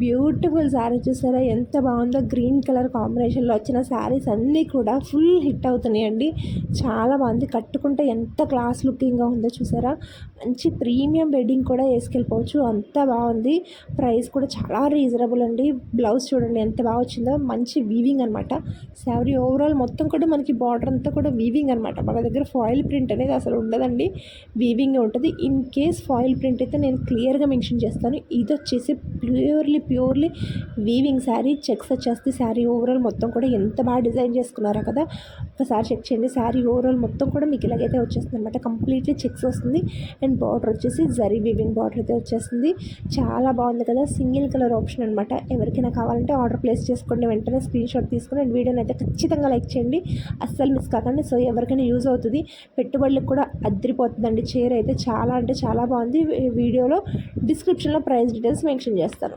Beautiful sari చూసారా ఎంత బాగుందో. గ్రీన్ కలర్ కాంబినేషన్లో వచ్చిన శారీస్ అన్నీ కూడా ఫుల్ హిట్ అవుతున్నాయండి. చాలా బాగుంది, కట్టుకుంటే ఎంత క్లాస్ లుకింగ్గా ఉందో చూసారా. మంచి ప్రీమియం వెడ్డింగ్ కూడా వేసుకెళ్ళిపోవచ్చు, అంత బాగుంది. ప్రైస్ కూడా చాలా రీజనబుల్ అండి. బ్లౌజ్ చూడండి ఎంత బాగా వచ్చిందో, మంచి వీవింగ్ అనమాట. శారీ ఓవరాల్ మొత్తం కూడా మనకి బార్డర్ అంతా కూడా వీవింగ్ అనమాట. మన దగ్గర ఫాయిల్ ప్రింట్ అనేది అసలు ఉండదండి, వీవింగ్ ఉంటుంది. ఇన్ కేస్ ఫాయిల్ ప్రింట్ అయితే నేను క్లియర్గా మెన్షన్ చేస్తాను. ఇది వచ్చేసి ప్యూర్లీ వీవింగ్ శారీ. చెక్స్ వచ్చేస్తే శారీ ఓవరాల్ మొత్తం కూడా ఎంత బాగా డిజైన్ చేసుకున్నారో కదా, ఒకసారి చెక్ చేయండి. శారీ ఓవరాల్ మొత్తం కూడా మీకు ఇలాగైతే వచ్చేస్తుంది అనమాట. కంప్లీట్లీ చెక్స్ వస్తుంది అండ్ బార్డర్ వచ్చేసి జరీ వీవింగ్ బార్డర్ అయితే వచ్చేస్తుంది. చాలా బాగుంది కదా, సింగిల్ కలర్ ఆప్షన్ అనమాట. ఎవరికైనా కావాలంటే ఆర్డర్ ప్లేస్ చేసుకోండి, వెంటనే స్క్రీన్ షాట్ తీసుకుని అండ్ వీడియోని అయితే ఖచ్చితంగా లైక్ చేయండి, అస్సలు మిస్ కాకండి. సో ఎవరికైనా యూజ్ అవుతుంది, పెట్టుబడులకు కూడా అద్దరిపోతుందండి. చీర అయితే చాలా అంటే చాలా బాగుంది. వీడియోలో డిస్క్రిప్షన్లో ప్రైస్ డీటెయిల్స్ మెన్షన్ చేస్తాను.